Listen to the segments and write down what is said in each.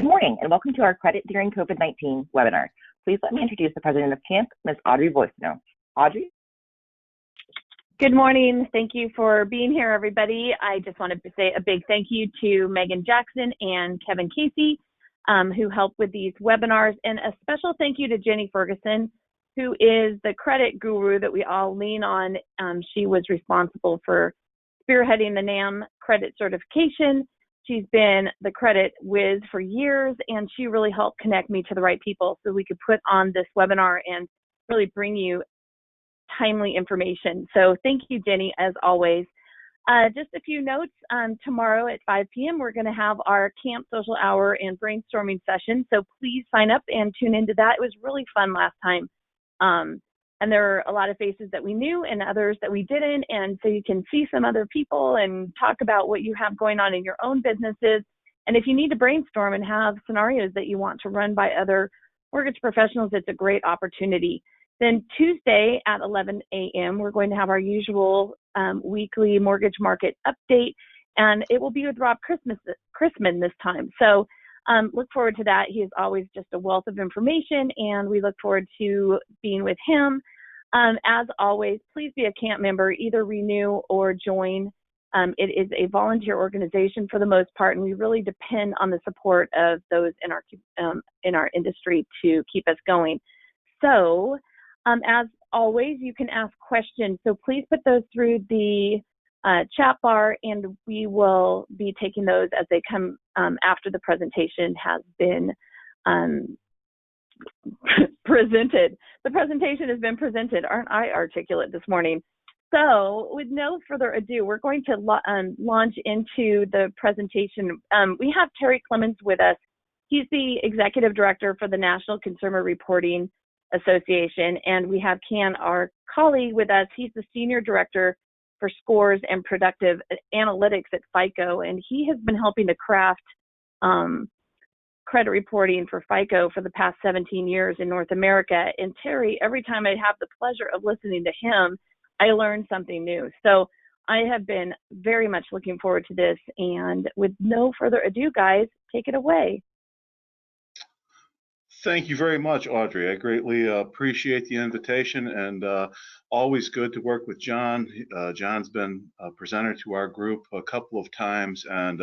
morning, and welcome to our Credit During COVID-19 webinar. Please let me introduce the president of CAMP, Ms. Audrey Voicino. Audrey? Good morning. Thank you for being here, everybody. I just wanted to say a big thank you to Megan Jackson and Kevin Casey, who helped with these webinars, and a special thank you to Jenny Ferguson, who is the credit guru that we all lean on. She was responsible for spearheading the NAM credit certification. She's been the credit whiz for years, and she really helped connect me to the right people so we could put on this webinar and really bring you timely information. So thank you, Jenny, as always. Just a few notes. Tomorrow at 5 p.m., we're going to have our Camp Social Hour and brainstorming session. So please sign up and tune into that. It was really fun last time. And there are a lot of faces that we knew and others that we didn't. And so you can see some other people and talk about what you have going on in your own businesses. And if you need to brainstorm and have scenarios that you want to run by other mortgage professionals, it's a great opportunity. Then Tuesday at 11 a.m., we're going to have our usual weekly mortgage market update, and it will be with Rob Chrisman this time. So look forward to that. He is always just a wealth of information, and we look forward to being with him. As always, please be a CAMP member, either renew or join. It is a volunteer organization for the most part, and we really depend on the support of those in our industry to keep us going. So, as always, you can ask questions. So please put those through the chat bar, and we will be taking those as they come after the presentation has been presented. The presentation has been presented. Aren't I articulate this morning? So with no further ado, we're going to launch into the presentation. We have Terry Clemans with us. He's the Executive Director for the National Consumer Reporting Association, and we have Arkali with us. He's the Senior Director for Scores and Predictive Analytics at FICO, and he has been helping to craft credit reporting for FICO for the past 17 years in North America. And Terry, every time I have the pleasure of listening to him, I learn something new. So I have been very much looking forward to this. And with no further ado, guys, take it away. Thank you very much, Audrey. I greatly appreciate the invitation, and always good to work with John. John's been a presenter to our group a couple of times, and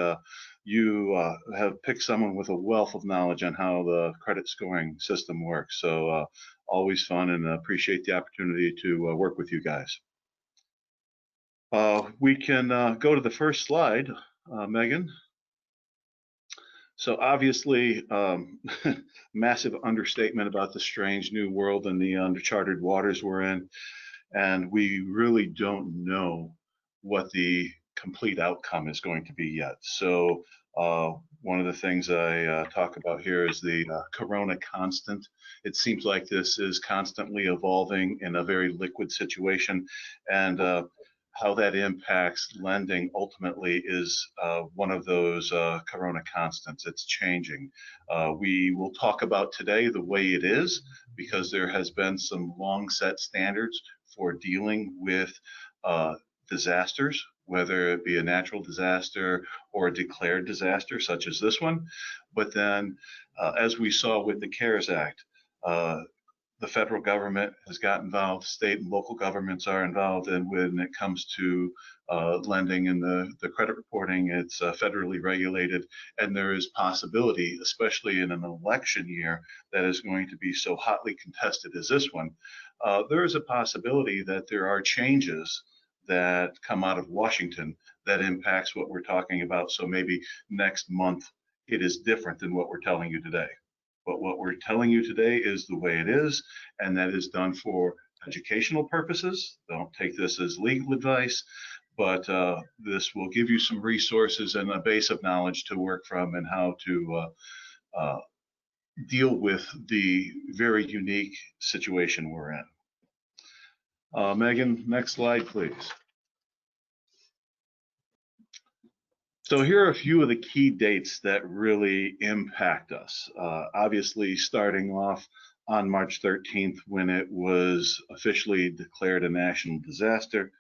you have picked someone with a wealth of knowledge on how the credit scoring system works. So always fun, and appreciate the opportunity to work with you guys. We can go to the first slide, Megan. So obviously, massive understatement about the strange new world and the uncharted waters we're in, and we really don't know what the complete outcome is going to be yet. So one of the things I talk about here is the Corona constant. It seems like this is constantly evolving in a very liquid situation, and how that impacts lending ultimately is one of those Corona constants. It's changing. We will talk about today the way it is, because there has been some long set standards for dealing with disasters, whether it be a natural disaster or a declared disaster such as this one. But then as we saw with the CARES Act, the federal government has got involved, state and local governments are involved, and when it comes to lending and the credit reporting, it's federally regulated, and there is possibility, especially in an election year that is going to be so hotly contested as this one, there is a possibility that there are changes that come out of Washington that impacts what we're talking about. So maybe next month it is different than what we're telling you today. But what we're telling you today is the way it is, and that is done for educational purposes. Don't take this as legal advice, but this will give you some resources and a base of knowledge to work from, and how to deal with the very unique situation we're in. Megan, next slide, please. So here are a few of the key dates that really impact us. Obviously, starting off on March 13th, when it was officially declared a national disaster.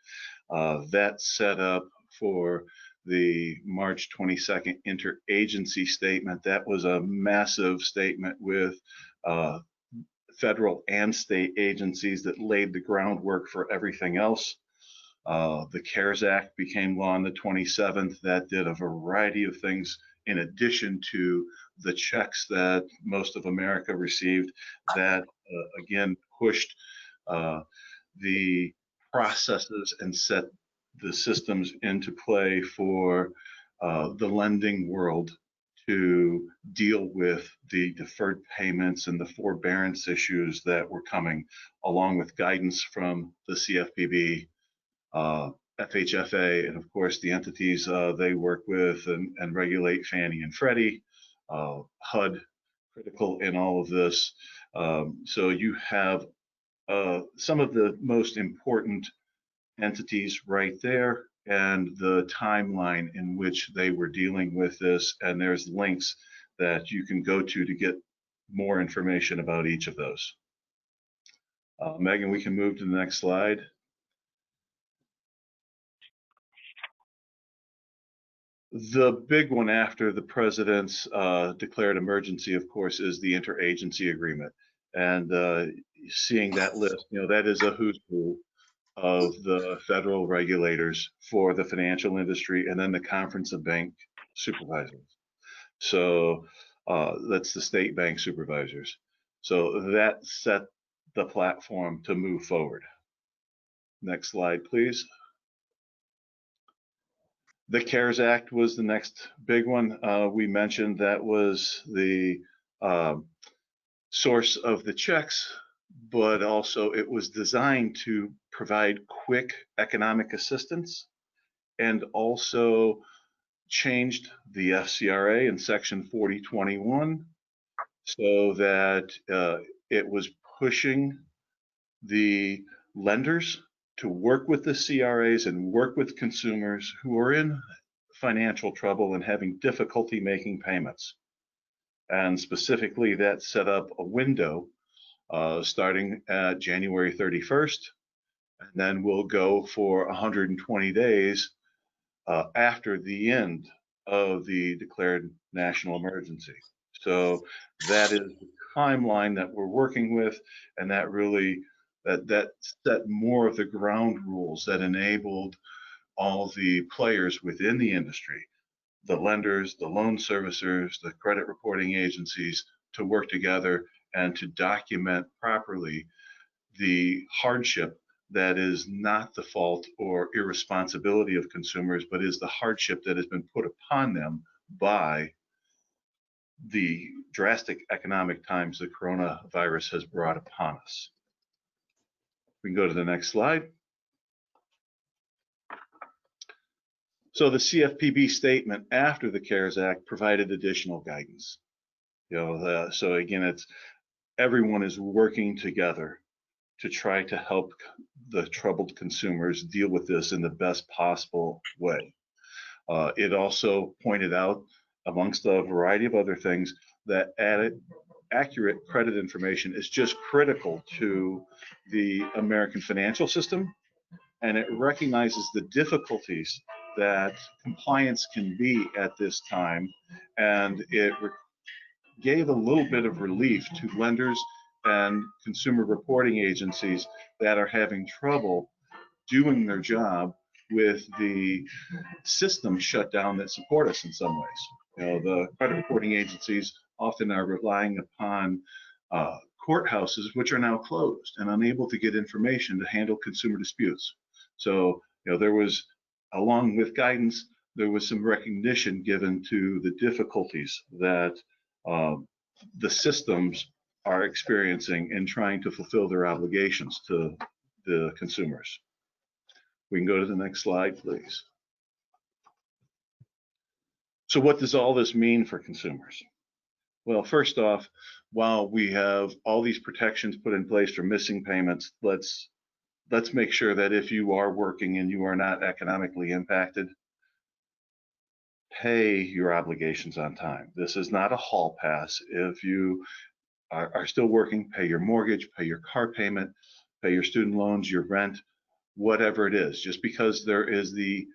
That set up for the March 22nd interagency statement. That was a massive statement with federal and state agencies that laid the groundwork for everything else. The CARES Act became law on the 27th. That did a variety of things in addition to the checks that most of America received. That again pushed the processes and set the systems into play for the lending world to deal with the deferred payments and the forbearance issues that were coming, along with guidance from the CFPB, FHFA, and of course the entities they work with and regulate, Fannie and Freddie, HUD, critical in all of this. So you have some of the most important entities right there and the timeline in which they were dealing with this, and there's links that you can go to get more information about each of those. Megan, we can move to the next slide. The big one after the president's declared emergency, of course, is the interagency agreement. And seeing that list, that is a who's who of the federal regulators for the financial industry, and then the Conference of Bank Supervisors. So that's the state bank supervisors. So that set the platform to move forward. Next slide, please. The CARES Act was the next big one. We mentioned that was the source of the checks, but also it was designed to provide quick economic assistance, and also changed the FCRA in Section 4021 so that it was pushing the lenders to work with the CRAs and work with consumers who are in financial trouble and having difficulty making payments. And specifically, that set up a window starting at January 31st, and then we'll go for 120 days after the end of the declared national emergency. So that is the timeline that we're working with, and that really that set more of the ground rules that enabled all the players within the industry, the lenders, the loan servicers, the credit reporting agencies, to work together and to document properly the hardship that is not the fault or irresponsibility of consumers, but is the hardship that has been put upon them by the drastic economic times the coronavirus has brought upon us. We can go to the next slide. So the CFPB statement after the CARES Act provided additional guidance. So again, it's everyone is working together to try to help the troubled consumers deal with this in the best possible way. It also pointed out, amongst a variety of other things, that accurate credit information is just critical to the American financial system, and it recognizes the difficulties that compliance can be at this time, and it gave a little bit of relief to lenders and consumer reporting agencies that are having trouble doing their job with the system shut down that support us in some ways. The credit reporting agencies often are relying upon courthouses, which are now closed and unable to get information to handle consumer disputes. So, there was, along with guidance, there was some recognition given to the difficulties that the systems are experiencing in trying to fulfill their obligations to the consumers. We can go to the next slide, please. So what does all this mean for consumers? Well, first off, while we have all these protections put in place for missing payments, let's make sure that if you are working and you are not economically impacted, pay your obligations on time. This is not a hall pass. If you are still working, pay your mortgage, pay your car payment, pay your student loans, your rent, whatever it is. Just because there is the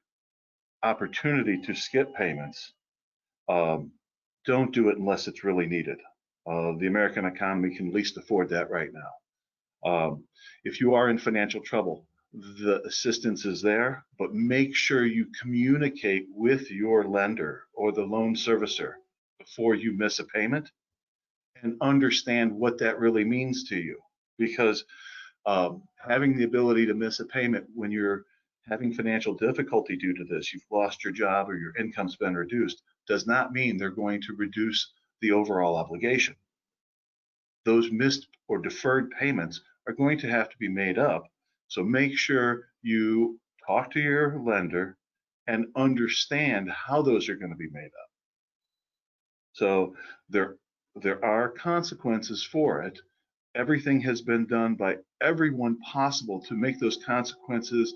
opportunity to skip payments, don't do it unless it's really needed. The American economy can least afford that right now. If you are in financial trouble, the assistance is there, but make sure you communicate with your lender or the loan servicer before you miss a payment and understand what that really means to you. Because having the ability to miss a payment when you're having financial difficulty due to this, you've lost your job or your income's been reduced, does not mean they're going to reduce the overall obligation. Those missed or deferred payments are going to have to be made up. So make sure you talk to your lender and understand how those are going to be made up. So there are consequences for it. Everything has been done by everyone possible to make those consequences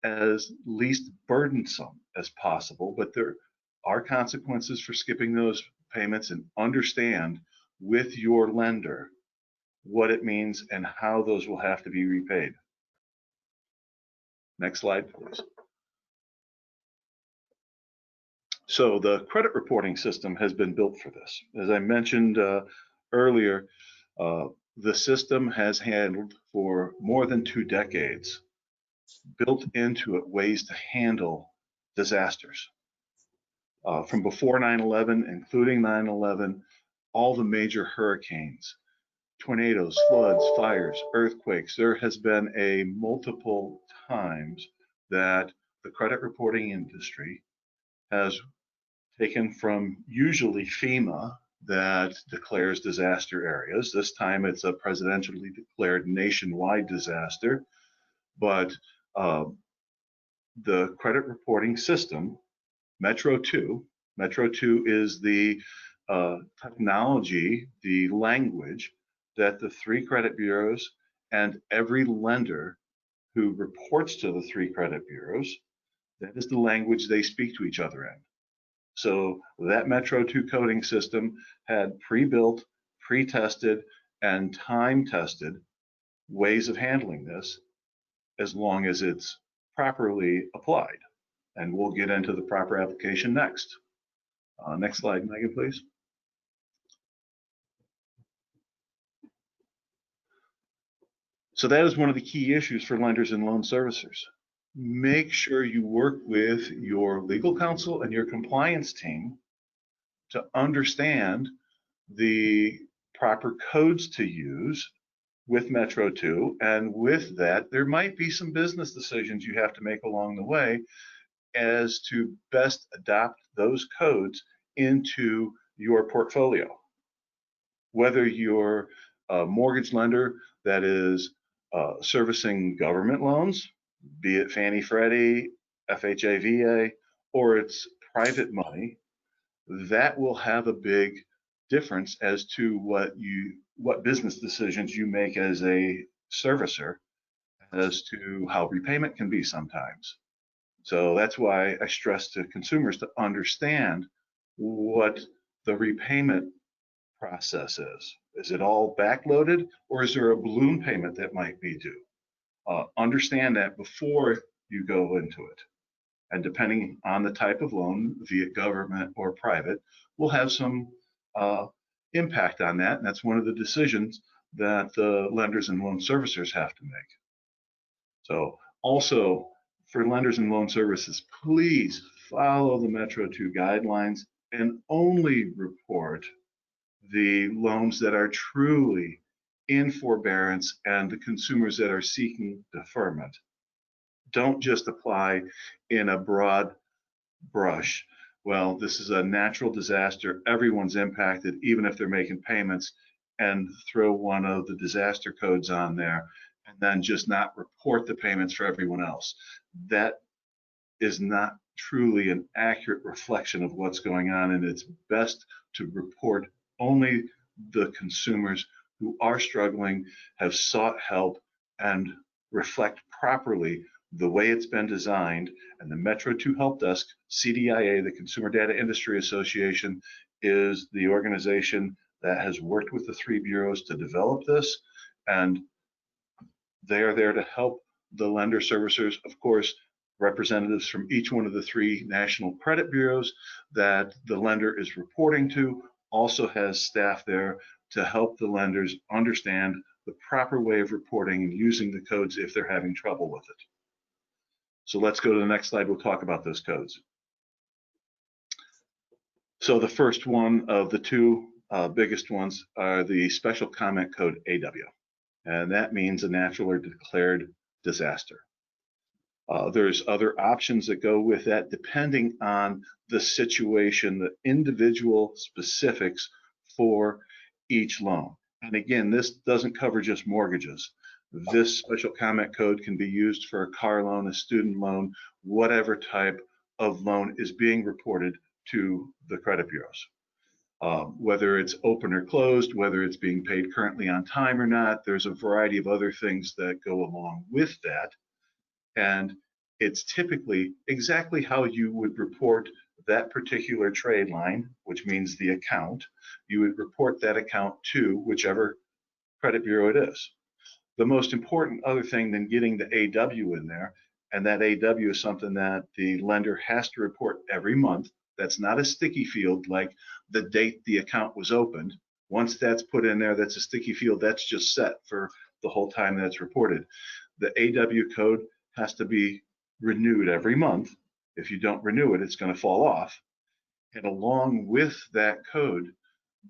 as least burdensome as possible, but there are consequences for skipping those payments, and understand with your lender what it means and how those will have to be repaid. Next slide, please. So the credit reporting system has been built for this. As I mentioned earlier, the system has handled for more than 2 decades, built into it ways to handle disasters. From before 9/11, including 9/11, all the major hurricanes, tornadoes, floods, fires, earthquakes, there has been a multiple times that the credit reporting industry has taken from usually FEMA that declares disaster areas. This time it's a presidentially declared nationwide disaster, but the credit reporting system, Metro 2 is the technology, the language that the 3 credit bureaus and every lender who reports to the 3 credit bureaus, that is the language they speak to each other in. So that Metro 2 coding system had pre-built, pre-tested, and time-tested ways of handling this, as long as it's properly applied. And we'll get into the proper application next. Next slide, Megan, please. So that is one of the key issues for lenders and loan servicers. Make sure you work with your legal counsel and your compliance team to understand the proper codes to use with Metro 2, and with that, there might be some business decisions you have to make along the way as to best adopt those codes into your portfolio. Whether you're a mortgage lender that is servicing government loans, be it Fannie Freddie, FHA, VA, or it's private money, that will have a big difference as to what business decisions you make as a servicer as to how repayment can be sometimes. So that's why I stress to consumers to understand what the repayment process is. Is it all backloaded, or is there a balloon payment that might be due? Understand that before you go into it. And depending on the type of loan, via government or private, will have some impact on that. And that's one of the decisions that the lenders and loan servicers have to make. So also for lenders and loan services, please follow the Metro 2 guidelines and only report the loans that are truly in forbearance and the consumers that are seeking deferment. Don't just apply in a broad brush. Well, this is a natural disaster. Everyone's impacted, even if they're making payments, and throw one of the disaster codes on there and then just not report the payments for everyone else. That is not truly an accurate reflection of what's going on, and it's best to report only the consumers who are struggling, have sought help, and reflect properly the way it's been designed. And the Metro 2 Help Desk, CDIA, the Consumer Data Industry Association, is the organization that has worked with the 3 bureaus to develop this, and they are there to help the lender servicers. Of course, representatives from each one of the 3 national credit bureaus that the lender is reporting to also has staff there to help the lenders understand the proper way of reporting and using the codes if they're having trouble with it. So let's go to the next slide. We'll talk about those codes. So the first one of the 2 biggest ones are the special comment code AW, and that means a natural or declared disaster. There's other options that go with that depending on the situation, the individual specifics for each loan. And again, this doesn't cover just mortgages. This special comment code can be used for a car loan, a student loan, whatever type of loan is being reported to the credit bureaus. Whether it's open or closed, whether it's being paid currently on time or not, there's a variety of other things that go along with that. And it's typically exactly how you would report that particular trade line, which means the account. You would report that account to whichever credit bureau it is. The most important other thing than getting the AW in there, and that AW is something that the lender has to report every month. That's not a sticky field like the date the account was opened. Once that's put in there, that's a sticky field. That's just set for the whole time that's reported. The AW code has to be renewed every month. If you don't renew it, it's going to fall off. And along with that code,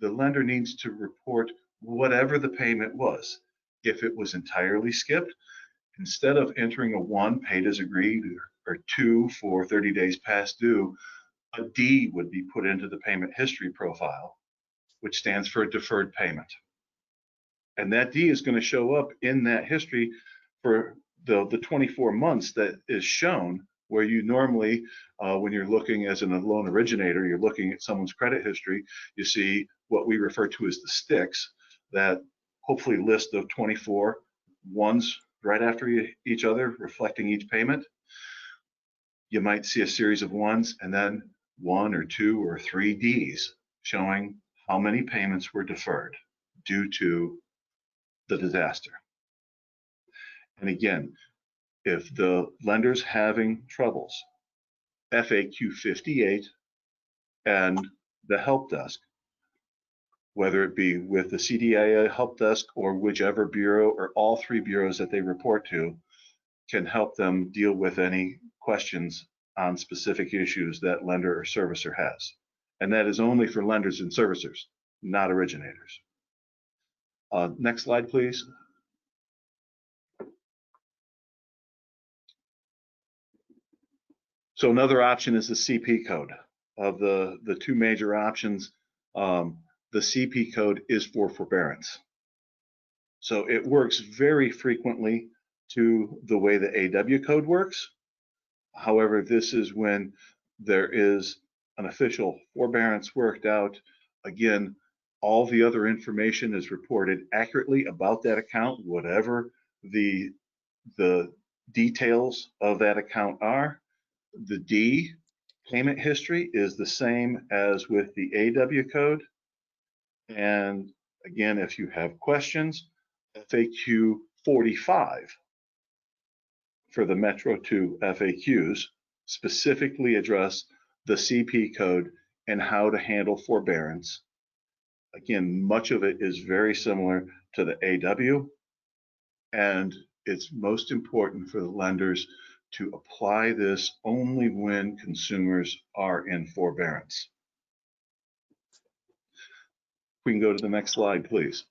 the lender needs to report whatever the payment was. If it was entirely skipped, instead of entering a 1 paid as agreed or 2 for 30 days past due, a D would be put into the payment history profile, which stands for a deferred payment. And that D is going to show up in that history for the 24 months that is shown, where you normally, when you're looking as a loan originator, you're looking at someone's credit history, you see what we refer to as the sticks, that hopefully list of 24 ones right after each other, reflecting each payment. You might see a series of ones and then 1 or 2 or 3 Ds showing how many payments were deferred due to the disaster. And again, if the lender's having troubles, FAQ 58 and the help desk, whether it be with the CDIA help desk or whichever bureau or all 3 bureaus that they report to, can help them deal with any questions on specific issues that lender or servicer has. And that is only for lenders and servicers, not originators. Next slide, please. So another option is the CP code. Of the 2 major options, the CP code is for forbearance. So it works very frequently to the way the AW code works. However, this is when there is an official forbearance worked out. Again, all the other information is reported accurately about that account, whatever the details of that account are. The D, payment history, is the same as with the AW code. And again, if you have questions, FAQ 45 for the Metro 2 FAQs specifically address the CP code and how to handle forbearance. Again, much of it is very similar to the AW, and it's most important for the lenders to apply this only when consumers are in forbearance. We can go to the next slide, please.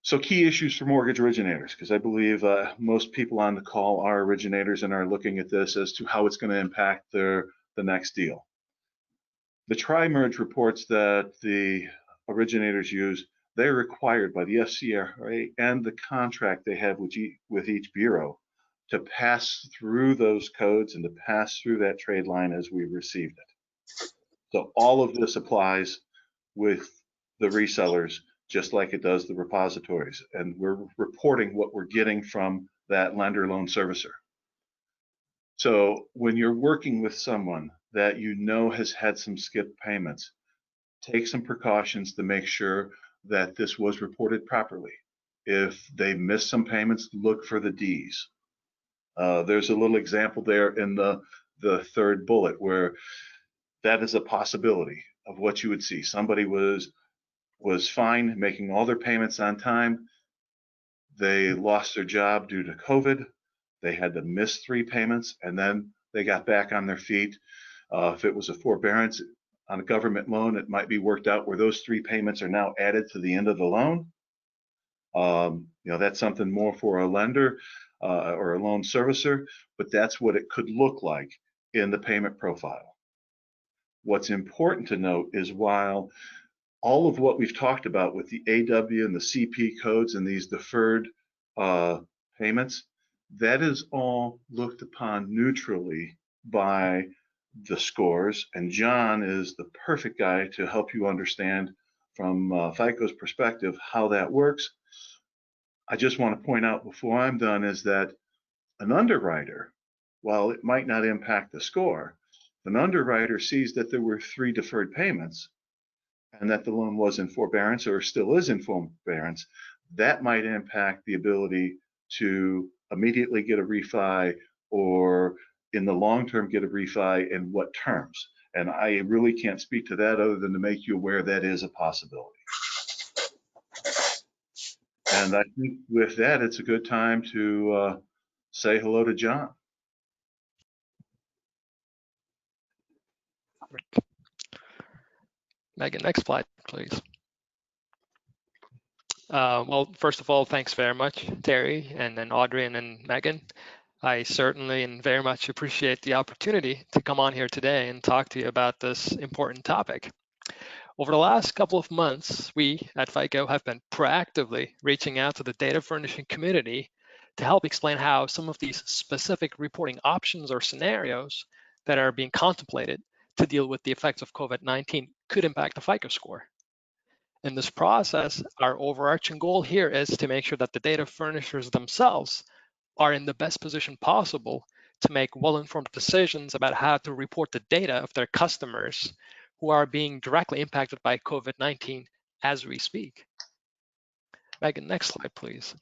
So key issues for mortgage originators, because I believe most people on the call are originators and are looking at this as to how it's going to impact the next deal. The tri-merge reports that the originators use, they're required by the FCRA and the contract they have with each bureau to pass through those codes and to pass through that trade line as we received it. So all of this applies with the resellers, just like it does the repositories. And we're reporting what we're getting from that lender loan servicer. So when you're working with someone that you know has had some skipped payments, take some precautions to make sure that this was reported properly. If they missed some payments, look for the Ds. There's a little example there in the third bullet where that is a possibility of what you would see. Somebody was fine making all their payments on time. They lost their job due to COVID. They had to miss 3 payments, and then they got back on their feet. If it was a forbearance on a government loan, it might be worked out where those 3 payments are now added to the end of the loan. That's something more for a lender or a loan servicer, but that's what it could look like in the payment profile. What's important to note is while all of what we've talked about with the AW and the CP codes and these deferred payments, that is all looked upon neutrally by the scores, and John is the perfect guy to help you understand from FICO's perspective how that works. I just want to point out before I'm done is that an underwriter, while it might not impact the score, if an underwriter sees that there were 3 deferred payments and that the loan was in forbearance or still is in forbearance, that might impact the ability to immediately get a refi or in the long term get a refi and what terms. And I really can't speak to that other than to make you aware that is a possibility. And I think with that, it's a good time to say hello to John. Megan, next slide, please. Well, first of all, thanks very much, Terry, and then Audrey, and then Megan. I certainly and very much appreciate the opportunity to come on here today and talk to you about this important topic. Over the last couple of months, we at FICO have been proactively reaching out to the data furnishing community to help explain how some of these specific reporting options or scenarios that are being contemplated to deal with the effects of COVID-19 could impact the FICO score. In this process, our overarching goal here is to make sure that the data furnishers themselves are in the best position possible to make well-informed decisions about how to report the data of their customers who are being directly impacted by COVID-19 as we speak. Megan, next slide, please.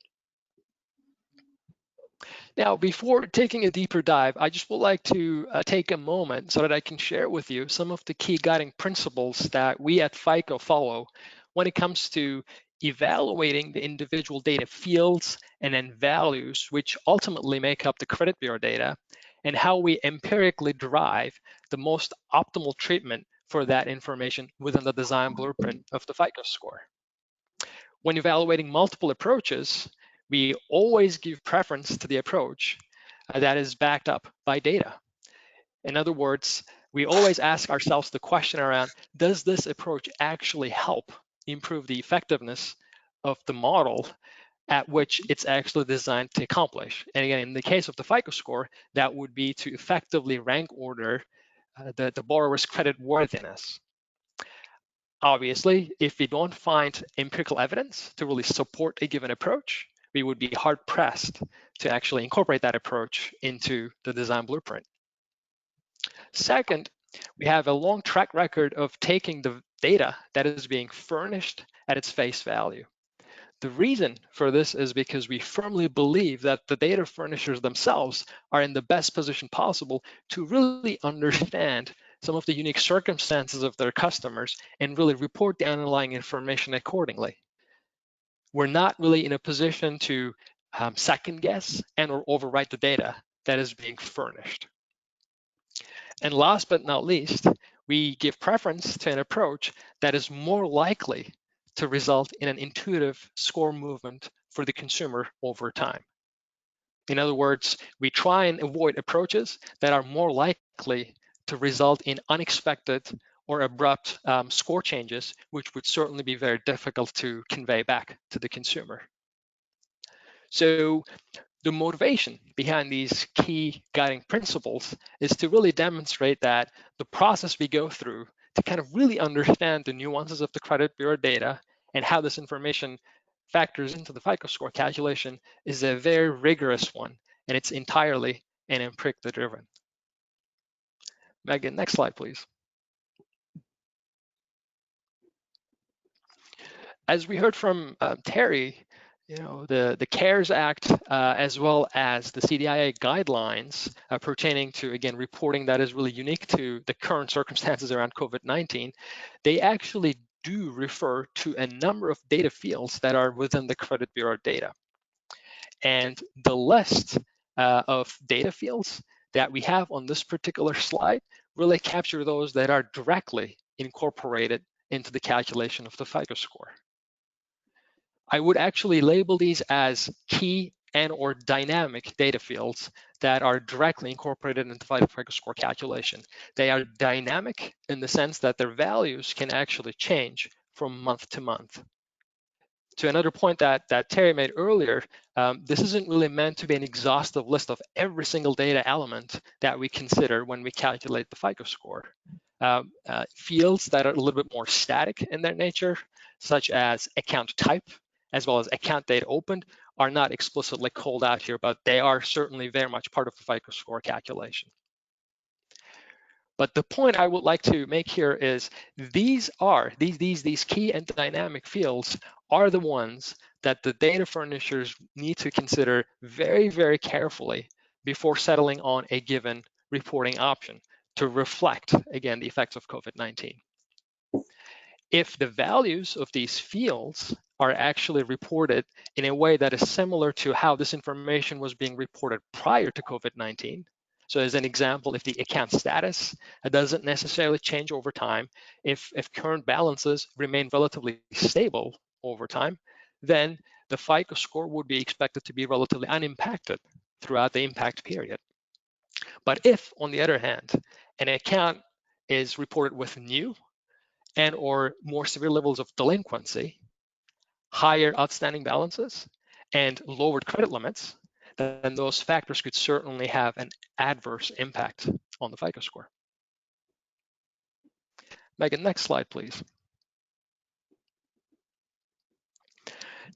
Now, before taking a deeper dive, I just would like to take a moment so that I can share with you some of the key guiding principles that we at FICO follow when it comes to evaluating the individual data fields and then values, which ultimately make up the credit bureau data, and how we empirically derive the most optimal treatment for that information within the design blueprint of the FICO score. When evaluating multiple approaches, we always give preference to the approach that is backed up by data. In other words, we always ask ourselves the question around, does this approach actually help improve the effectiveness of the model at which it's actually designed to accomplish? And again, in the case of the FICO score, that would be to effectively rank order the borrower's credit worthiness. Obviously, if we don't find empirical evidence to really support a given approach, we would be hard-pressed to actually incorporate that approach into the design blueprint. Second, we have a long track record of taking the data that is being furnished at its face value. The reason for this is because we firmly believe that the data furnishers themselves are in the best position possible to really understand some of the unique circumstances of their customers and really report the underlying information accordingly. We're not really in a position to second guess and or overwrite the data that is being furnished. And last but not least, we give preference to an approach that is more likely to result in an intuitive score movement for the consumer over time. In other words, we try and avoid approaches that are more likely to result in unexpected or abrupt score changes, which would certainly be very difficult to convey back to the consumer. So the motivation behind these key guiding principles is to really demonstrate that the process we go through to kind of really understand the nuances of the credit bureau data and how this information factors into the FICO score calculation is a very rigorous one, and it's entirely and empirically driven. Megan, next slide, please. As we heard from Terry, the CARES Act, as well as the CDIA guidelines pertaining to, again, reporting that is really unique to the current circumstances around COVID-19, they actually do refer to a number of data fields that are within the credit bureau data. And the list of data fields that we have on this particular slide really capture those that are directly incorporated into the calculation of the FICO score. I would actually label these as key and/or dynamic data fields that are directly incorporated into the FICO score calculation. They are dynamic in the sense that their values can actually change from month to month. To another point that Terry made earlier, this isn't really meant to be an exhaustive list of every single data element that we consider when we calculate the FICO score. Fields that are a little bit more static in their nature, such as account type, as well as account date opened, are not explicitly called out here, but they are certainly very much part of the FICO score calculation. But the point I would like to make here is these key and dynamic fields are the ones that the data furnishers need to consider very, very carefully before settling on a given reporting option to reflect, again, the effects of COVID-19. If the values of these fields are actually reported in a way that is similar to how this information was being reported prior to COVID-19, so as an example, if the account status doesn't necessarily change over time, if current balances remain relatively stable over time, then the FICO score would be expected to be relatively unimpacted throughout the impact period. But if, on the other hand, an account is reported with new and/or more severe levels of delinquency, higher outstanding balances, and lowered credit limits, then those factors could certainly have an adverse impact on the FICO score. Megan, next slide, please.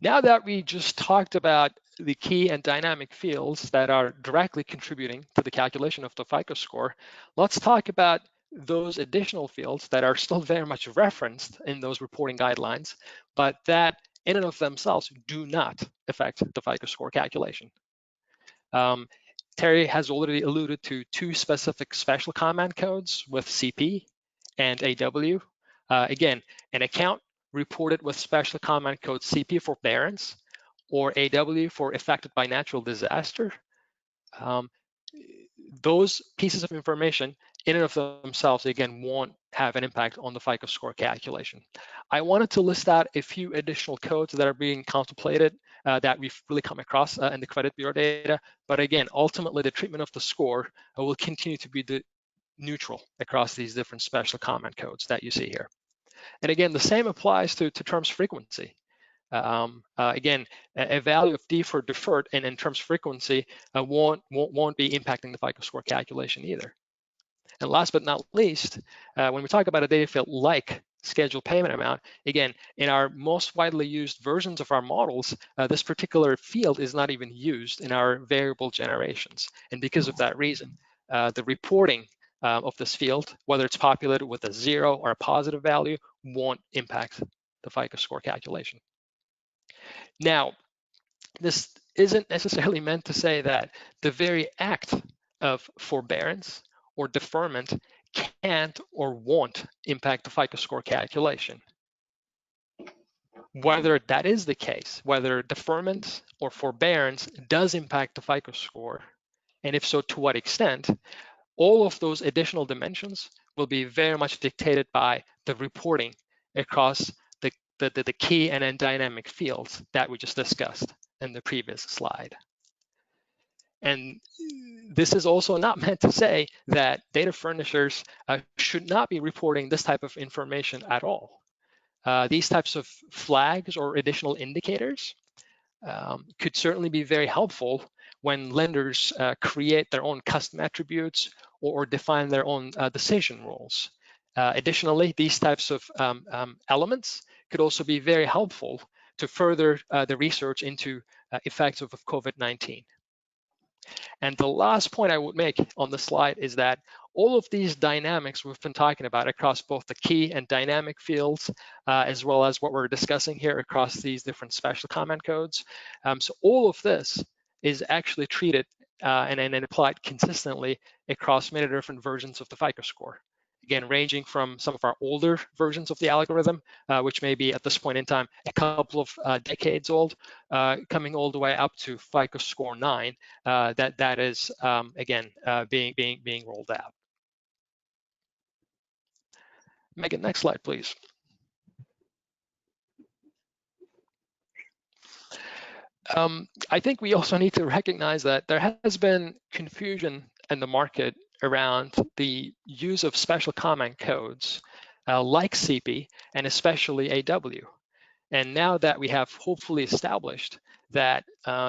Now that we just talked about the key and dynamic fields that are directly contributing to the calculation of the FICO score, let's talk about those additional fields that are still very much referenced in those reporting guidelines, but that in and of themselves do not affect the FICO score calculation. Terry has already alluded to two specific special comment codes with CP and AW. Again, an account reported with special comment code CP for forbearance or AW for affected by natural disaster. Those pieces of information in and of themselves, again, won't have an impact on the FICO score calculation. I wanted to list out a few additional codes that are being contemplated that we've really come across in the credit bureau data. But again, ultimately, the treatment of the score will continue to be neutral across these different special comment codes that you see here. And again, the same applies to terms frequency. Again, a value of D for deferred and in terms frequency won't be impacting the FICO score calculation either. And last but not least, when we talk about a data field like scheduled payment amount, again, in our most widely used versions of our models, this particular field is not even used in our variable generations. And because of that reason, the reporting of this field, whether it's populated with a 0 or a positive value, won't impact the FICO score calculation. Now, this isn't necessarily meant to say that the very act of forbearance or deferment can't or won't impact the FICO score calculation. Whether that is the case, whether deferment or forbearance does impact the FICO score, and if so, to what extent, all of those additional dimensions will be very much dictated by the reporting across the key and dynamic fields that we just discussed in the previous slide. And this is also not meant to say that data furnishers should not be reporting this type of information at all. These types of flags or additional indicators could certainly be very helpful when lenders create their own custom attributes or define their own decision rules. Additionally, these types of elements could also be very helpful to further the research into effects of COVID-19. And the last point I would make on the slide is that all of these dynamics we've been talking about across both the key and dynamic fields, as well as what we're discussing here across these different special comment codes. So all of this is actually treated and applied consistently across many different versions of the FICO score. Again, ranging from some of our older versions of the algorithm, which may be at this point in time a couple of decades old, coming all the way up to FICO score 9, that is again being rolled out. Megan, next slide, please. I think we also need to recognize that there has been confusion in the market around the use of special comment codes like CP and especially AW. And now that we have hopefully established that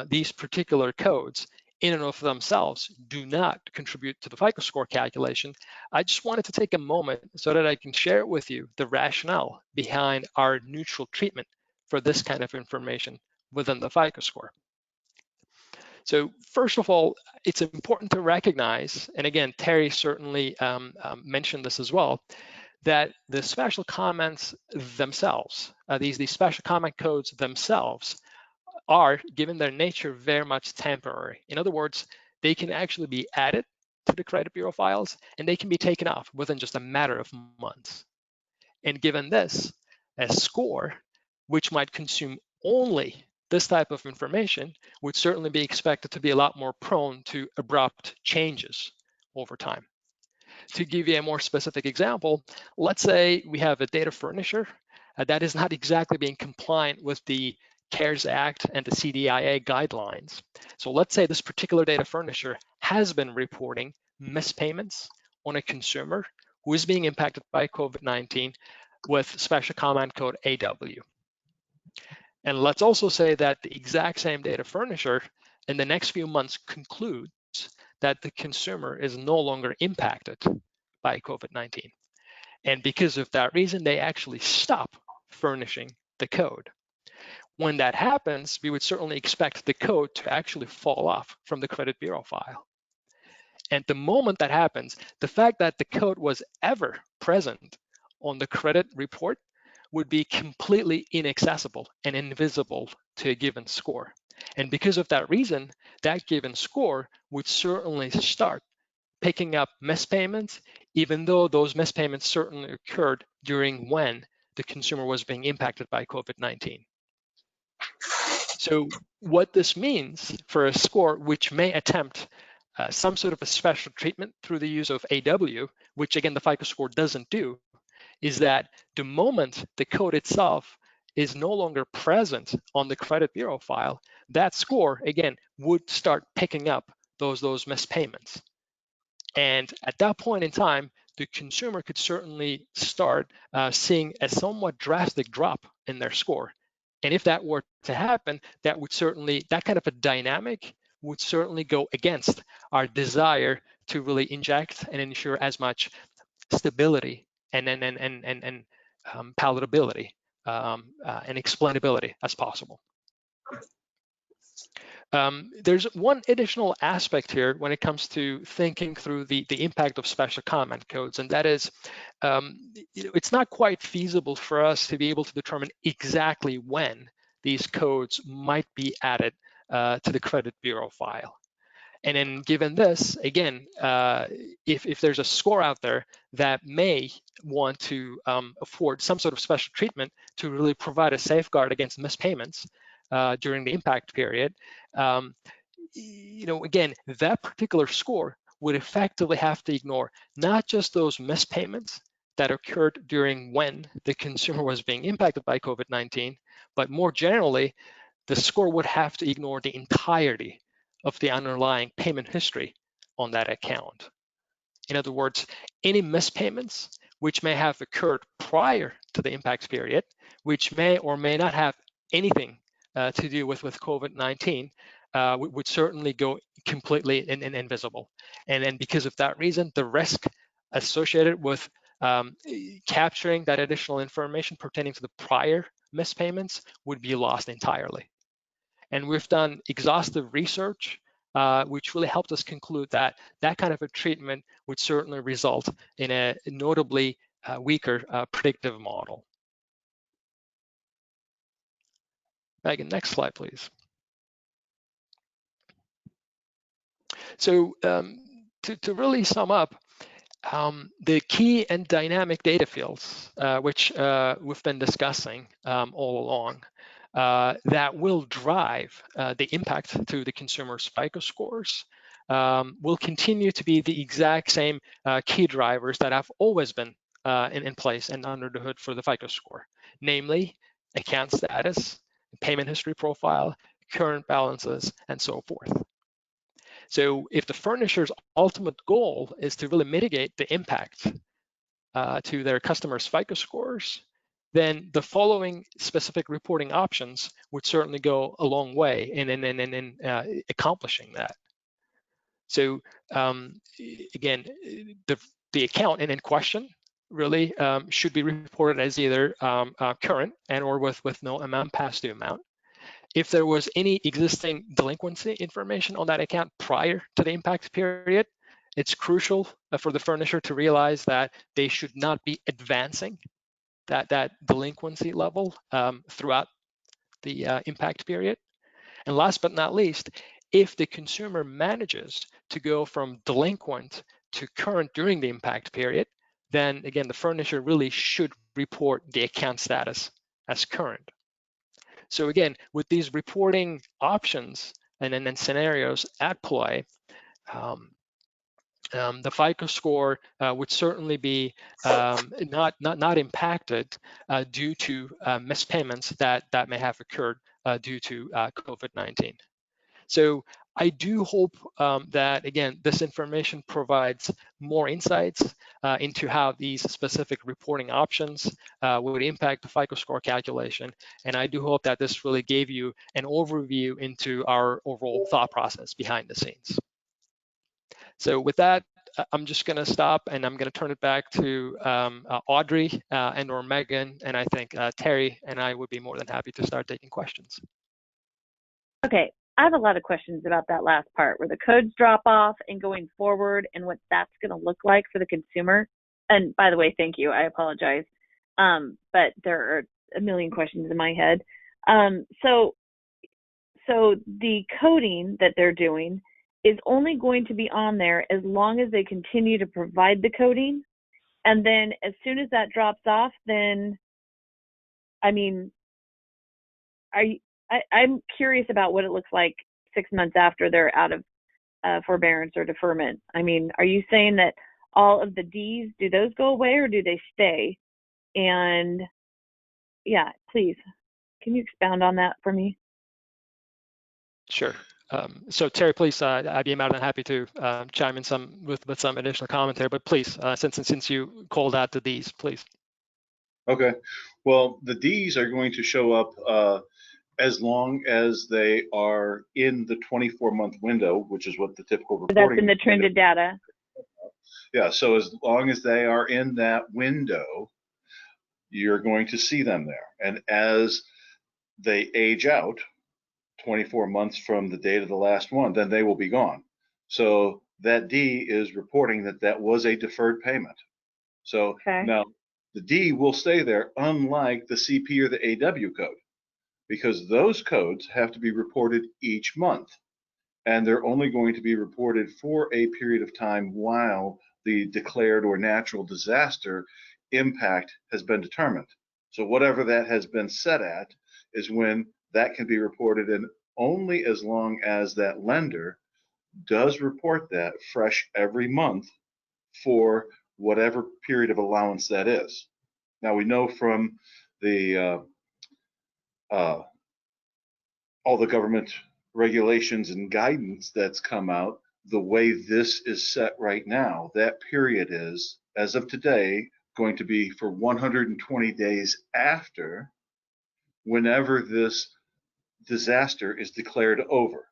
these particular codes in and of themselves do not contribute to the FICO score calculation, I just wanted to take a moment so that I can share with you the rationale behind our neutral treatment for this kind of information within the FICO score. So first of all, it's important to recognize, and again, Terry certainly mentioned this as well, that the special comments themselves, these special comment codes themselves are, given their nature, very much temporary. In other words, they can actually be added to the credit bureau files and they can be taken off within just a matter of months. And given this, a score which might consume only this type of information would certainly be expected to be a lot more prone to abrupt changes over time. To give you a more specific example, let's say we have a data furnisher that is not exactly being compliant with the CARES Act and the CDIA guidelines. So let's say this particular data furnisher has been reporting missed payments on a consumer who is being impacted by COVID-19 with special comment code AW. And let's also say that the exact same data furnisher in the next few months concludes that the consumer is no longer impacted by COVID-19. And because of that reason, they actually stop furnishing the code. When that happens, we would certainly expect the code to actually fall off from the credit bureau file. And the moment that happens, the fact that the code was ever present on the credit report would be completely inaccessible and invisible to a given score. And because of that reason, that given score would certainly start picking up missed payments, even though those missed payments certainly occurred during when the consumer was being impacted by COVID-19. So what this means for a score which may attempt some sort of a special treatment through the use of AW, which again the FICO score doesn't do, is that the moment the code itself is no longer present on the credit bureau file, that score again would start picking up those missed payments. And at that point in time, the consumer could certainly start seeing a somewhat drastic drop in their score. And if that were to happen, that kind of a dynamic would certainly go against our desire to really inject and ensure as much stability and palatability and explainability as possible. There's one additional aspect here when it comes to thinking through the impact of special comment codes, and that is, it's not quite feasible for us to be able to determine exactly when these codes might be added to the credit bureau file. And then given this, again, if there's a score out there that may want to afford some sort of special treatment to really provide a safeguard against missed payments during the impact period, again, that particular score would effectively have to ignore not just those missed payments that occurred during when the consumer was being impacted by COVID-19, but more generally, the score would have to ignore the entirety of the underlying payment history on that account. In other words, any missed payments which may have occurred prior to the impact period, which may or may not have anything to do with COVID-19, would certainly go completely invisible. And then because of that reason, the risk associated with capturing that additional information pertaining to the prior missed payments would be lost entirely. And we've done exhaustive research which really helped us conclude that that kind of a treatment would certainly result in a notably weaker predictive model. Megan, next slide, please. So to really sum up, the key and dynamic data fields, which we've been discussing all along, that will drive the impact to the consumer's FICO scores, will continue to be the exact same key drivers that have always been in place and under the hood for the FICO score, namely account status, payment history profile, current balances, and so forth. So if the furnisher's ultimate goal is to really mitigate the impact to their customers' FICO scores, then the following specific reporting options would certainly go a long way in accomplishing that. So again, the account in question really should be reported as either current and or with no amount past due amount. If there was any existing delinquency information on that account prior to the impact period, it's crucial for the furnisher to realize that they should not be advancing that delinquency level throughout the impact period. And last but not least, if the consumer manages to go from delinquent to current during the impact period, then again, the furnisher really should report the account status as current. So again, with these reporting options and then scenarios at play, the FICO score would certainly be not impacted due to missed payments that may have occurred due to COVID-19. So I do hope that, again, this information provides more insights into how these specific reporting options would impact the FICO score calculation. And I do hope that this really gave you an overview into our overall thought process behind the scenes. So with that, I'm just going to stop and I'm going to turn it back to Audrey and or Megan, and I think Terry and I would be more than happy to start taking questions. Okay, I have a lot of questions about that last part where the codes drop off and going forward and what that's going to look like for the consumer. And by the way, thank you. I apologize. But there are a million questions in my head. So the coding that they're doing is only going to be on there as long as they continue to provide the coding. And then as soon as that drops off, then, I mean, I'm curious about what it looks like 6 months after they're out of forbearance or deferment. I mean, are you saying that all of the Ds, do those go away or do they stay? And yeah, please, can you expound on that for me? Sure. So Terry, please, I'd be more than happy to chime in with some additional commentary, but please, since you called out the Ds, please. Okay. Well, the Ds are going to show up as long as they are in the 24-month window, which is what the typical reporting. That's in the trended data. Yeah. So as long as they are in that window, you're going to see them there. And as they age out, 24 months from the date of the last one, then they will be gone. So that D is reporting that that was a deferred payment. So now the D will stay there, unlike the CP or the AW code, because those codes have to be reported each month. And they're only going to be reported for a period of time while the declared or natural disaster impact has been determined. So whatever that has been set at is when that can be reported, and only as long as that lender does report that fresh every month for whatever period of allowance that is. Now we know from the all the government regulations and guidance that's come out, the way this is set right now, that period is, as of today, going to be for 120 days after whenever this disaster is declared over.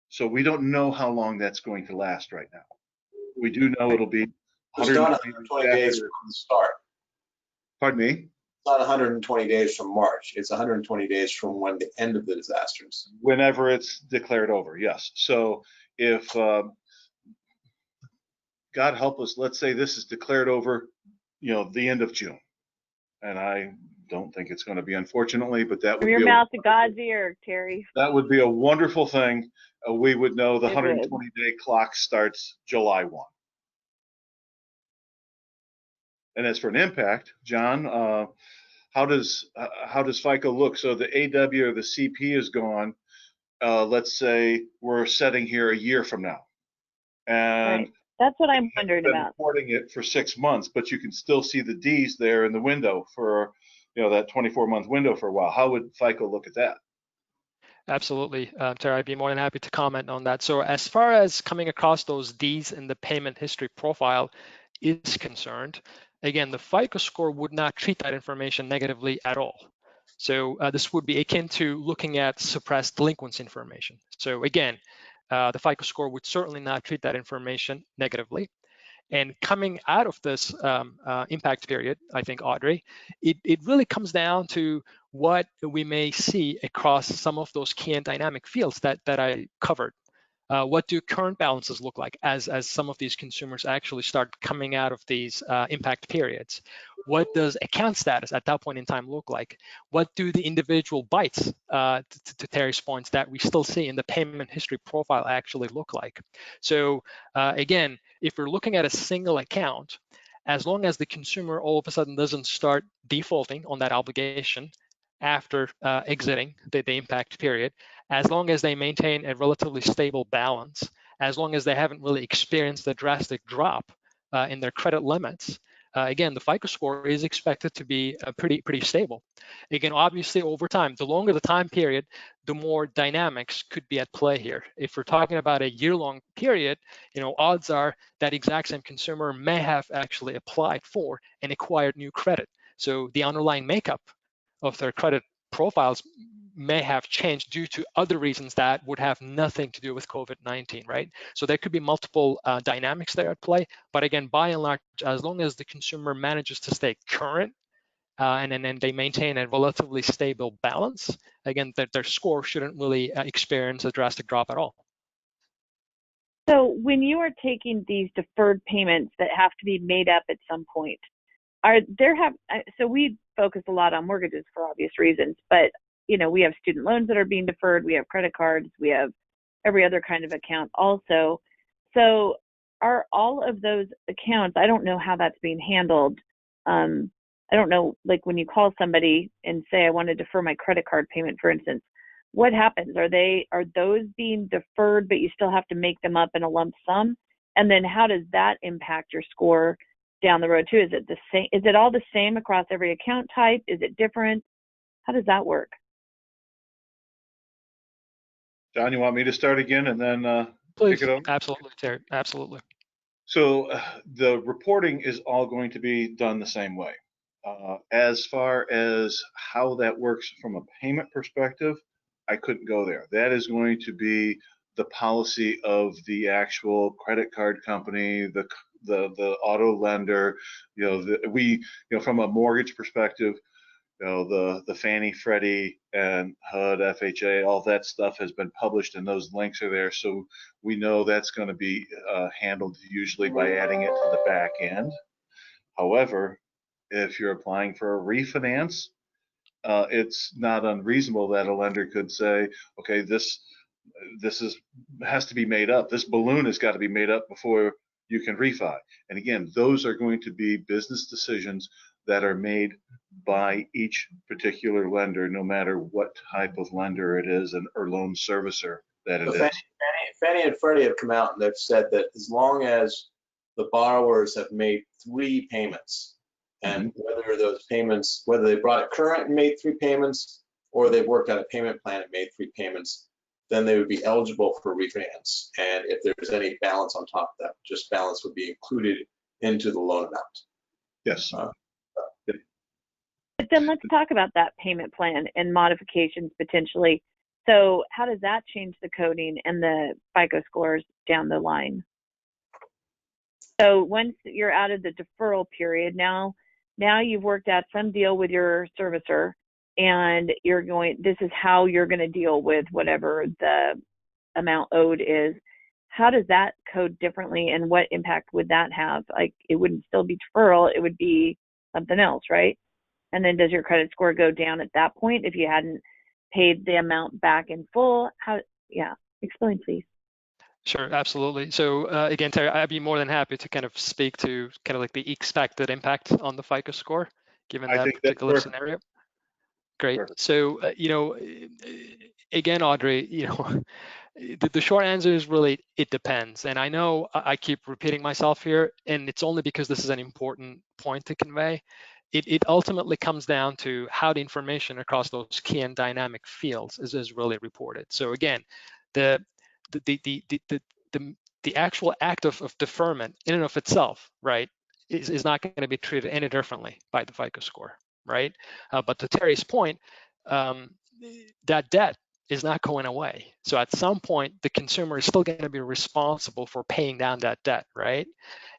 So we don't know how long that's going to last right now. We do know it'll be 120 days from the start. Pardon me? It's not 120 days from March. It's 120 days from when the end of the disasters. Whenever it's declared over, yes. So if God help us, let's say this is declared over, the end of June, and I don't think it's going to be, unfortunately, but that would From your be mouth to God's ear, Terry. that would be a wonderful thing. We would know the It would. 120-day clock starts July 1. And as for an impact, John, how does FICO look? So the AW or the CP is gone. Let's say we're sitting here a year from now, and Right. That's what I'm wondering been about. reporting it for 6 months, but you can still see the D's there in the window for that 24-month window for a while. How would FICO look at that? Absolutely, Terry, I'd be more than happy to comment on that. So as far as coming across those Ds in the payment history profile is concerned, again, the FICO score would not treat that information negatively at all. So this would be akin to looking at suppressed delinquency information. So again, the FICO score would certainly not treat that information negatively. And coming out of this impact period, I think, Audrey, it really comes down to what we may see across some of those key and dynamic fields that I covered. What do current balances look like as some of these consumers actually start coming out of these impact periods? What does account status at that point in time look like? What do the individual bites, to Terry's points, that we still see in the payment history profile actually look like? So again, if we're looking at a single account, as long as the consumer all of a sudden doesn't start defaulting on that obligation after exiting the impact period, as long as they maintain a relatively stable balance, as long as they haven't really experienced a drastic drop in their credit limits, again, the FICO score is expected to be pretty stable. Again, obviously, over time, the longer the time period, the more dynamics could be at play here. If we're talking about a year-long period, odds are that exact same consumer may have actually applied for and acquired new credit. So the underlying makeup of their credit profiles may have changed due to other reasons that would have nothing to do with COVID-19, right? So there could be multiple dynamics there at play. But again, by and large, as long as the consumer manages to stay current and then they maintain a relatively stable balance, again, their score shouldn't really experience a drastic drop at all. So when you are taking these deferred payments that have to be made up at some point, so we focus a lot on mortgages for obvious reasons, but we have student loans that are being deferred, we have credit cards, we have every other kind of account also. So are all of those accounts, I don't know how that's being handled. I don't know, like when you call somebody and say, I want to defer my credit card payment, for instance, what happens? Are those being deferred, but you still have to make them up in a lump sum? And then how does that impact your score down the road too? Is it the same? Is it all the same across every account type? Is it different? How does that work? John, you want me to start again and then Please. pick it up? Absolutely, Terry. Absolutely. So the reporting is all going to be done the same way. As far as how that works from a payment perspective, I couldn't go there. That is going to be the policy of the actual credit card company, the auto lender. From a mortgage perspective, the Fannie, Freddie, and HUD, FHA, all that stuff has been published, and those links are there. So we know that's going to be handled usually by adding it to the back end. However, if you're applying for a refinance, it's not unreasonable that a lender could say, okay, this has to be made up. This balloon has got to be made up before you can refi. And again, those are going to be business decisions that are made by each particular lender, no matter what type of lender it is or loan servicer that it is. Fannie and Freddie have come out and they've said that as long as the borrowers have made 3 payments, and whether those payments, whether they brought it current and made 3 payments, or they worked on a payment plan and made 3 payments, then they would be eligible for refinance. And if there's any balance on top of that, just balance would be included into the loan amount. Yes. But then let's talk about that payment plan and modifications potentially. So how does that change the coding and the FICO scores down the line? So once you're out of the deferral period, now you've worked out some deal with your servicer, and this is how you're going to deal with whatever the amount owed is. how does that code differently, and what impact would that have? Like, it wouldn't still be deferral, it would be something else, right? And then does your credit score go down at that point if you hadn't paid the amount back in full? How, yeah, explain please. Sure, absolutely. So again, Terry, I'd be more than happy to kind of speak to kind of like the expected impact on the FICO score, given I that think that's particular perfect. scenario. Great. Perfect. So, again, Audrey, the short answer is really, it depends. And I know I keep repeating myself here, and it's only because this is an important point to convey. It ultimately comes down to how the information across those key and dynamic fields is really reported. So again, the actual act of deferment in and of itself, right, is not going to be treated any differently by the FICO score, right? But to Terry's point, that debt is not going away. So at some point, the consumer is still going to be responsible for paying down that debt, right?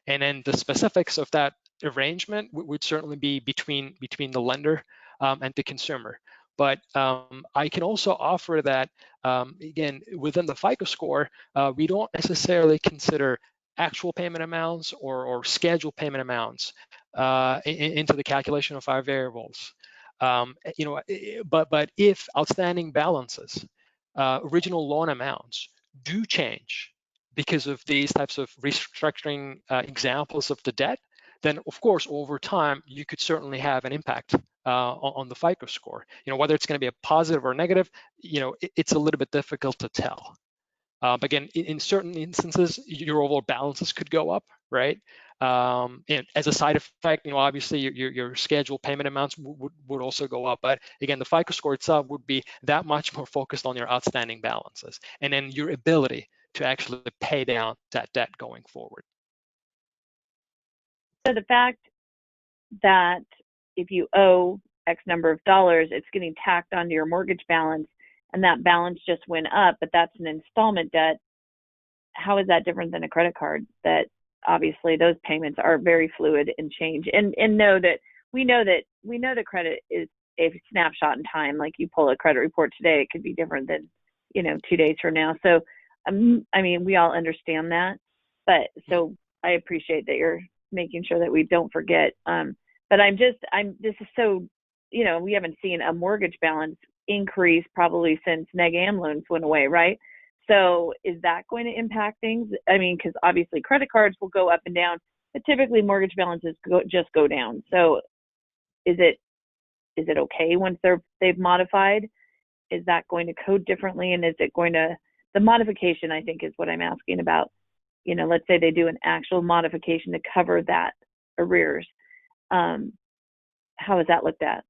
And then the specifics of that arrangement would certainly be between the lender and the consumer. But I can also offer that, again, within the FICO score, we don't necessarily consider actual payment amounts or scheduled payment amounts into the calculation of our variables. But if outstanding balances, original loan amounts do change because of these types of restructuring examples of the debt, then of course over time you could certainly have an impact on the FICO score. Whether it's going to be a positive or negative, it's a little bit difficult to tell. But again, in certain instances, your overall balances could go up, right? And as a side effect, obviously your scheduled payment amounts would also go up. But again, the FICO score itself would be that much more focused on your outstanding balances and then your ability to actually pay down that debt going forward. So the fact that if you owe X number of dollars, it's getting tacked onto your mortgage balance, and that balance just went up, but that's an installment debt. How is that different than a credit card? That obviously those payments are very fluid and change, and know that we know that credit is a snapshot in time. Like, you pull a credit report today, it could be different than 2 days from now. So I mean, we all understand that, but so I appreciate that you're making sure that we don't forget. But this is so, we haven't seen a mortgage balance increase probably since neg am loans went away, right? So is that going to impact things? I mean, because obviously credit cards will go up and down, but typically mortgage balances just go down. So is it okay once they've modified? Is that going to code differently? And is it going to, the modification, I think, is what I'm asking about. Let's say they do an actual modification to cover that arrears. How is that looked at?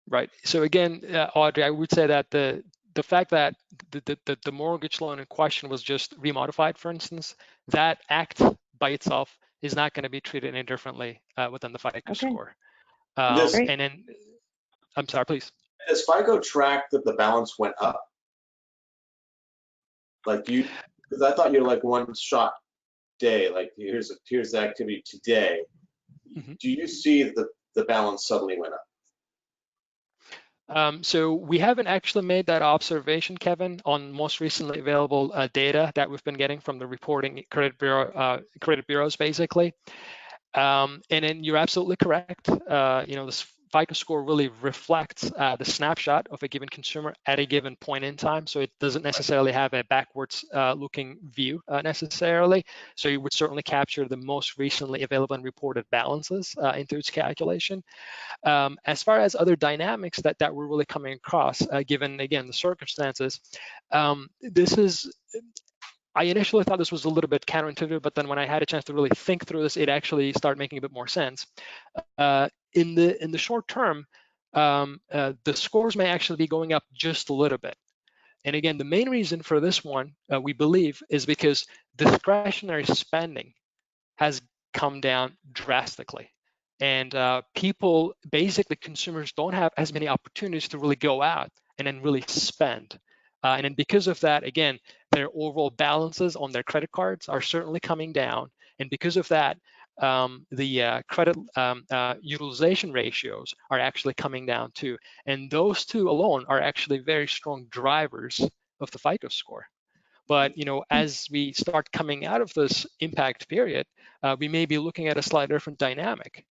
Right. So again, Audrey, I would say that the fact that the mortgage loan in question was just remodified, for instance, that act by itself is not going to be treated any differently within the FICO score. And then, I'm sorry, please. Does FICO track that the balance went up? Like, because I thought you're like one shot day, like here's the activity today. Mm-hmm. Do you see that the balance suddenly went up? So we haven't actually made that observation, Kevin, on most recently available data that we've been getting from the reporting credit bureaus, basically. And then you're absolutely correct. This FICO score really reflects the snapshot of a given consumer at a given point in time. So it doesn't necessarily have a backwards looking view necessarily. So you would certainly capture the most recently available and reported balances into its calculation. As far as other dynamics that we're really coming across, given, again, the circumstances, I initially thought this was a little bit counterintuitive, but then when I had a chance to really think through this, it actually started making a bit more sense. In the short term, the scores may actually be going up just a little bit. And again, the main reason for this one, we believe, is because discretionary spending has come down drastically. And people, basically consumers, don't have as many opportunities to really go out and then really spend. And then because of that, again, their overall balances on their credit cards are certainly coming down. And because of that, the credit utilization ratios are actually coming down too. And those two alone are actually very strong drivers of the FICO score. But as we start coming out of this impact period, we may be looking at a slightly different dynamic.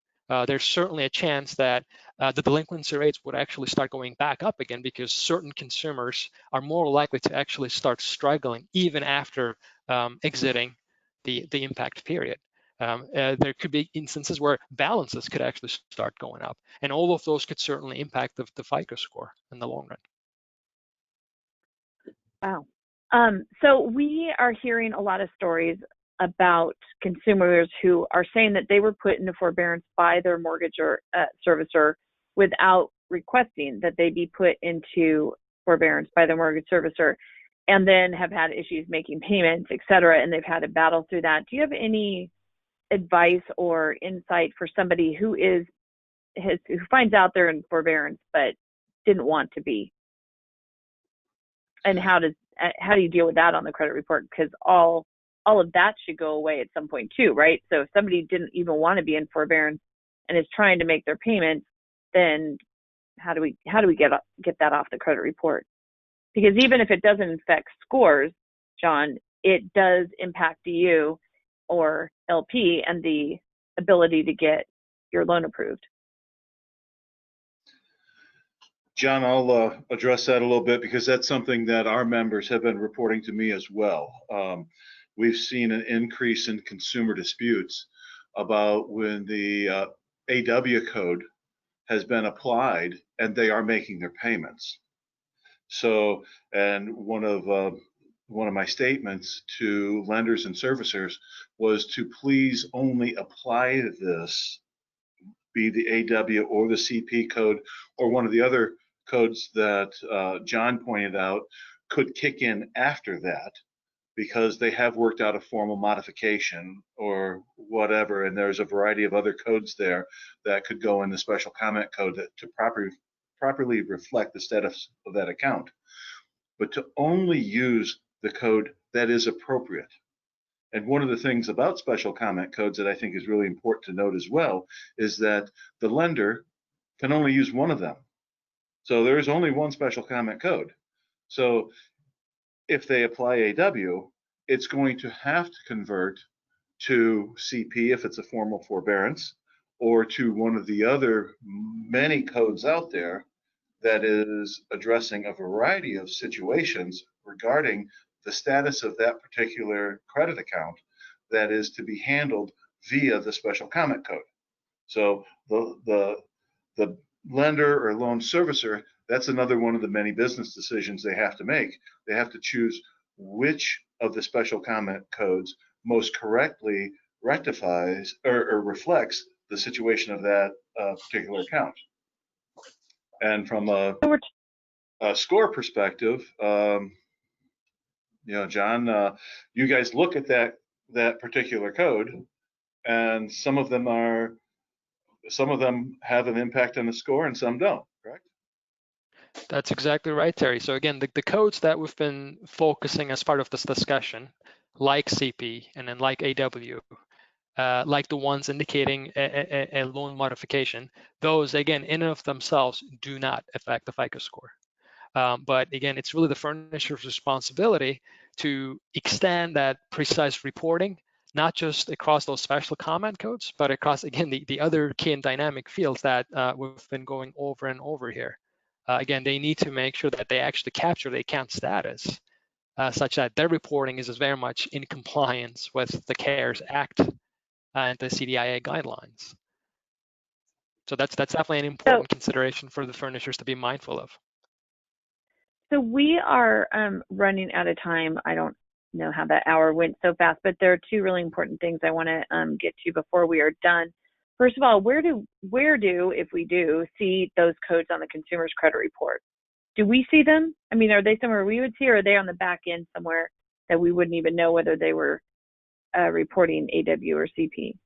There's certainly a chance that the delinquency rates would actually start going back up again, because certain consumers are more likely to actually start struggling even after exiting the impact period. There could be instances where balances could actually start going up, and all of those could certainly impact the FICO score in the long run. Wow. So we are hearing a lot of stories about consumers who are saying that they were put into forbearance by their mortgage or servicer without requesting that they be put into forbearance by the mortgage servicer, and then have had issues making payments, et cetera, and they've had to battle through that. Do you have any advice or insight for somebody who finds out they're in forbearance but didn't want to be? And how do you deal with that on the credit report? Because all of that should go away at some point too, right? So if somebody didn't even want to be in forbearance and is trying to make their payments, then how do we get that off the credit report? Because even if it doesn't affect scores, John, it does impact you or LP and the ability to get your loan approved. John, I'll address that a little bit, because that's something that our members have been reporting to me as well. We've seen an increase in consumer disputes about when the AW code has been applied and they are making their payments. So, and one of my statements to lenders and servicers was to please only apply this, be the AW or the CP code or one of the other codes that John pointed out, could kick in after that, because they have worked out a formal modification or whatever, and there's a variety of other codes there that could go in the special comment code to properly reflect the status of that account. But to only use the code that is appropriate. And one of the things about special comment codes that I think is really important to note as well is that the lender can only use one of them. So there is only one special comment code. So if they apply AW, it's going to have to convert to CP if it's a formal forbearance, or to one of the other many codes out there that is addressing a variety of situations regarding the status of that particular credit account that is to be handled via the special comment code. So the lender or loan servicer, that's another one of the many business decisions they have to make. They have to choose which of the special comment codes most correctly rectifies or reflects the situation of that particular account. And from a score perspective, John, you guys look at that particular code, and some of them have an impact on the score and some don't, correct? That's exactly right, Terry. So again, the codes that we've been focusing as part of this discussion, like CP and then like AW, like the ones indicating a loan modification, those again in and of themselves do not affect the FICO score. But again, it's really the furnisher's responsibility to extend that precise reporting, not just across those special comment codes, but across, again, the other key and dynamic fields that we've been going over and over here. Again, they need to make sure that they actually capture the account status such that their reporting is very much in compliance with the CARES Act and the CDIA guidelines. So that's definitely an important consideration for the furnishers to be mindful of. So we are running out of time. I don't know how that hour went so fast, but there are two really important things I want to get to before we are done. First of all, where do, if we do, see those codes on the consumer's credit report? Do we see them? I mean, are they somewhere we would see, or are they on the back end somewhere that we wouldn't even know whether they were reporting AW or CP?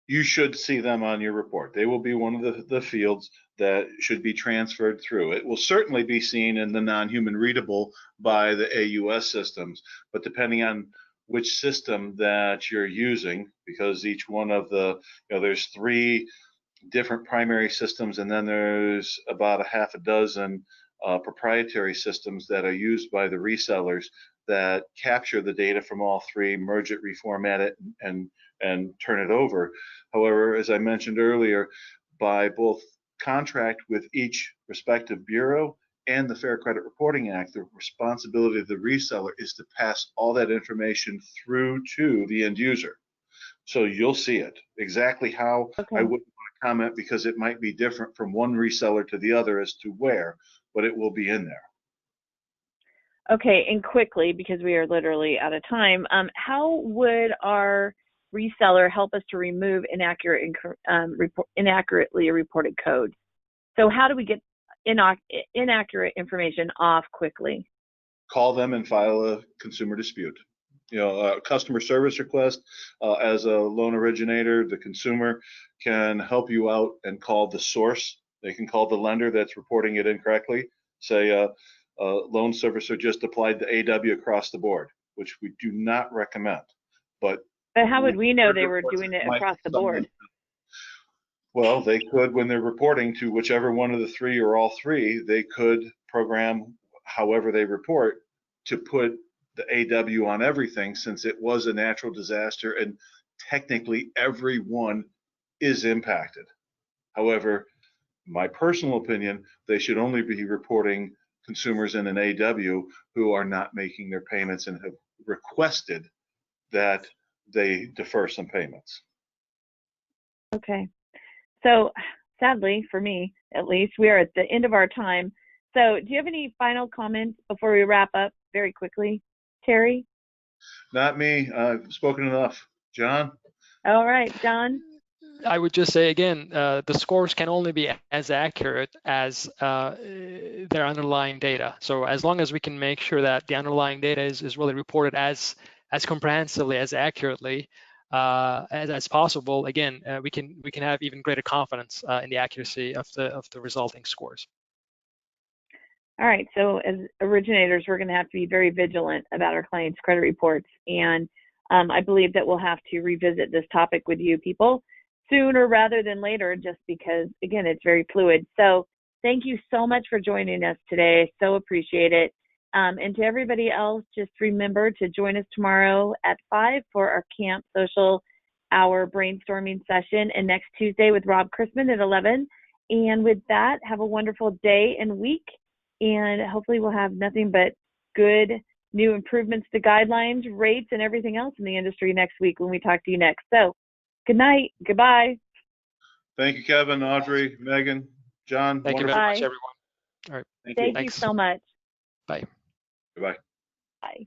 You should see them on your report. They will be one of the fields that should be transferred through. It will certainly be seen in the non-human readable by the AUS systems, but depending on which system that you're using, because each one of the, there's 3 different primary systems, and then there's about a half a dozen proprietary systems that are used by the resellers that capture the data from all three, merge it, reformat it, and turn it over. However, as I mentioned earlier, by both contract with each respective bureau and the Fair Credit Reporting Act, the responsibility of the reseller is to pass all that information through to the end user. So you'll see it. Exactly how, Okay. I wouldn't want to comment because it might be different from one reseller to the other as to where, but it will be in there. Okay, and quickly, because we are literally out of time, how would our reseller help us to remove inaccurately reported code? So how do we get inaccurate information off quickly? Call them and file a consumer dispute. You know, a customer service request. As a loan originator, the consumer can help you out and call the source. They can call the lender that's reporting it incorrectly. Say, loan servicer just applied the AW across the board, which we do not recommend. But how would we know they were doing it across the board? Well, they could, when they're reporting to whichever one of the three or all three, they could program however they report to put the AW on everything, since it was a natural disaster and technically everyone is impacted. However, my personal opinion, they should only be reporting consumers in an AW who are not making their payments and have requested that they defer some payments. Okay. So sadly, for me at least, we are at the end of our time. So do you have any final comments before we wrap up very quickly, Terry? Not me. I've spoken enough. John? All right, John? I would just say again, the scores can only be as accurate as their underlying data. So as long as we can make sure that the underlying data is really reported as comprehensively, as accurately as possible, again, we can have even greater confidence in the accuracy of the resulting scores. All right, so as originators, we're going to have to be very vigilant about our clients' credit reports, and I believe that we'll have to revisit this topic with you people sooner rather than later, just because, again, it's very fluid. So thank you so much for joining us today. So appreciate it. And to everybody else, just remember to join us tomorrow at 5 for our Camp Social Hour brainstorming session, and next Tuesday with Rob Chrisman at 11. And with that, have a wonderful day and week, and hopefully we'll have nothing but good new improvements to guidelines, rates, and everything else in the industry next week when we talk to you next. So good night. Goodbye. Thank you, Kevin, Audrey, Megan, John. Thank you very much, everyone. All right. Thank you so much. Bye. Goodbye. Bye.